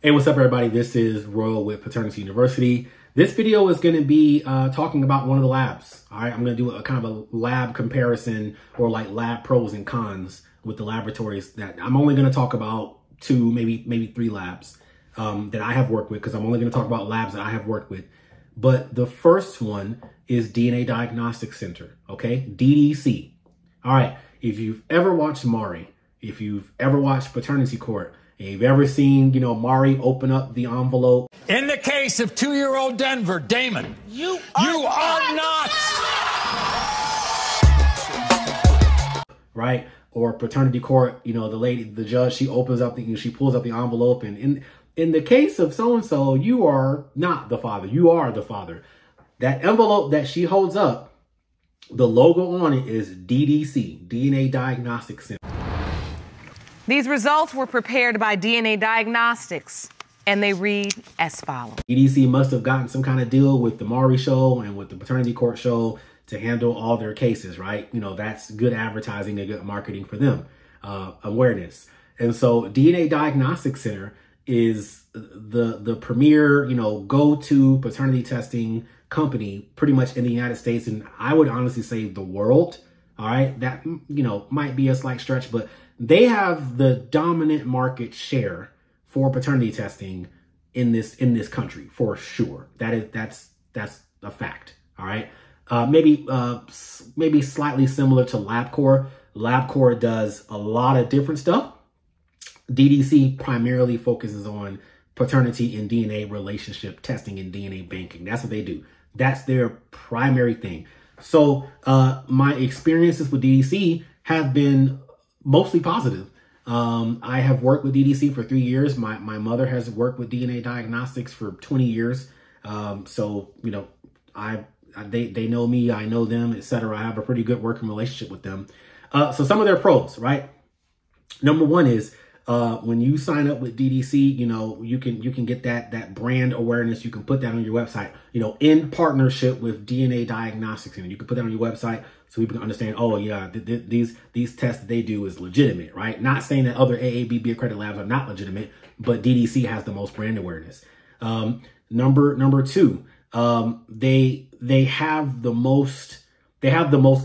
Hey, what's up, everybody? This is Royal with Paternity University. This video is going to be talking about one of the labs. All right, I'm going to do a kind of a lab comparison or like lab pros and cons with the laboratories that I'm only going to talk about two, maybe three labs that I have worked with, because I'm only going to talk about labs that I have worked with. But the first one is DNA Diagnostics Center, okay? DDC. All right, if you've ever watched Maury, if you've ever watched Paternity Court, and you've ever seen, Maury open up the envelope. In the case of 2-year-old Denver, Damon, you are not. Right? Or Paternity Court, the judge, she opens up she pulls up the envelope, and in the case of so-and-so, you are not the father. You are the father. That envelope that she holds up, the logo on it is DDC, DNA Diagnostics Center. These results were prepared by DNA Diagnostics, and they read as follows. DDC must have gotten some kind of deal with the Maury show and with the Paternity Court show to handle all their cases, right? That's good advertising and good marketing for them, awareness. And so DNA Diagnostics Center is the premier, go-to paternity testing company pretty much in the United States, and I would honestly say the world. All right, that might be a slight stretch, but they have the dominant market share for paternity testing in this country for sure. That's a fact. All right, maybe slightly similar to LabCorp. LabCorp does a lot of different stuff. DDC primarily focuses on paternity and DNA relationship testing and DNA banking. That's what they do. That's their primary thing. So my experiences with DDC have been mostly positive. I have worked with DDC for 3 years. My mother has worked with DNA Diagnostics for 20 years. So, they know me, I know them, etc. I have a pretty good working relationship with them. So some of their pros, right? Number one is when you sign up with DDC, you can get that brand awareness. You can put that on your website, in partnership with DNA Diagnostics. And you can put that on your website so people can understand, oh yeah, these tests that they do is legitimate, right? Not saying that other AABB accredited labs are not legitimate, but DDC has the most brand awareness. Number two, they have the most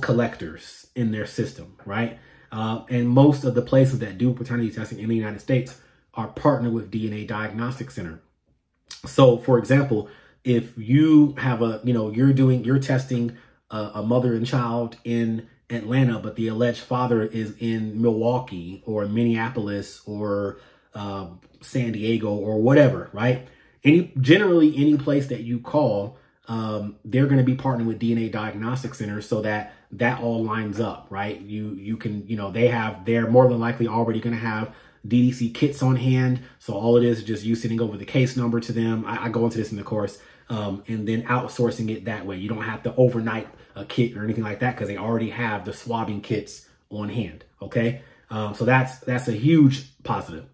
collectors in their system, right? And most of the places that do paternity testing in the United States are partnered with DNA Diagnostics Center. So, for example, if you have you're testing a mother and child in Atlanta, but the alleged father is in Milwaukee or Minneapolis or San Diego or whatever, right? Generally any place that you call, they're going to be partnering with DNA Diagnostics Center so that all lines up, right? You can, they're more than likely already going to have DDC kits on hand. So all it is just you sending over the case number to them. I go into this in the course, and then outsourcing it that way. You don't have to overnight a kit or anything like that because they already have the swabbing kits on hand. Okay. So that's a huge positive,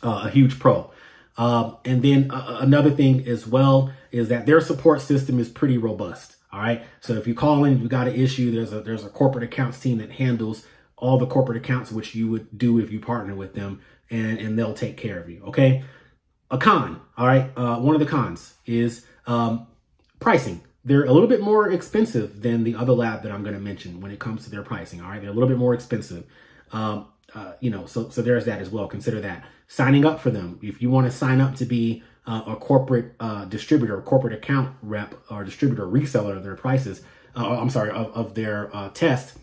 a huge pro. And then another thing as well is that their support system is pretty robust. All right. So if you call in, you got an issue, there's a corporate accounts team that handles all the corporate accounts, which you would do if you partner with them, and they'll take care of you. Okay. A con. All right. One of the cons is pricing. They're a little bit more expensive than the other lab that I'm going to mention when it comes to their pricing. All right. They're a little bit more expensive. So there's that as well. Consider that. Signing up for them. If you want to sign up to be a corporate distributor, corporate account rep, or distributor reseller of their prices, of their test,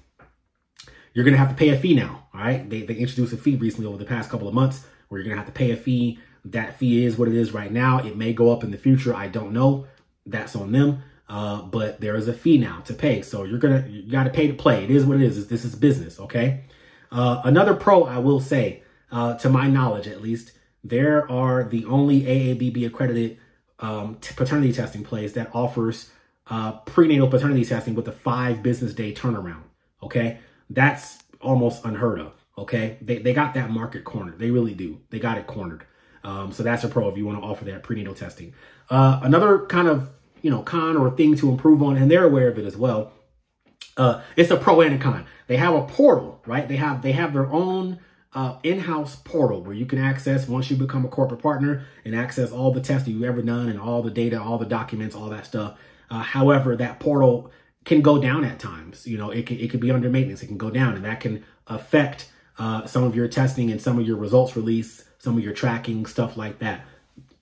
you're going to have to pay a fee now. All right. They introduced a fee recently over the past couple of months where you're going to have to pay a fee. That fee is what it is right now. It may go up in the future. I don't know. That's on them. But there is a fee now to pay. So you got to pay to play. It is what it is. This is business. Okay. Another pro, I will say, to my knowledge, at least, there are the only AABB accredited paternity testing place that offers prenatal paternity testing with a 5 business day turnaround. Okay. That's almost unheard of. Okay. They got that market cornered. They really do. They got it cornered. So that's a pro if you want to offer that prenatal testing. Another kind of, con or thing to improve on, and they're aware of it as well. It's a pro and a con. They have a portal, right? They have their own in-house portal where you can access, once you become a corporate partner, and access all the tests you've ever done and all the data, all the documents, all that stuff. However, that portal can go down at times. You know, it can be under maintenance. It can go down, and that can affect some of your testing and some of your results release, some of your tracking, stuff like that.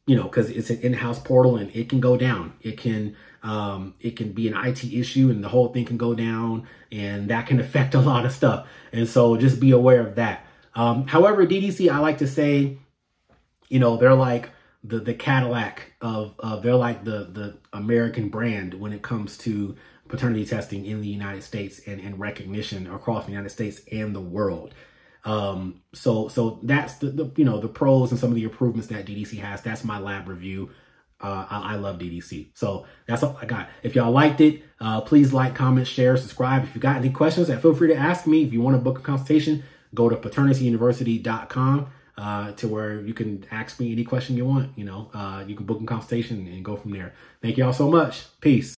You know, because it's an in-house portal and it can go down. It can be an IT issue and the whole thing can go down, and that can affect a lot of stuff. And so just be aware of that. However, DDC, I like to say, you know, they're like the Cadillac they're like the American brand when it comes to paternity testing in the United States and recognition across the United States and the world. So that's the you know, the pros and some of the improvements that DDC has. That's my lab review. I love DDC. So that's all I got. If y'all liked it, please like, comment, share, subscribe. If you got any questions, feel free to ask me. If you want to book a consultation, go to paternityuniversity.com to where you can ask me any question you want. You know, you can book a consultation and go from there. Thank y'all so much. Peace.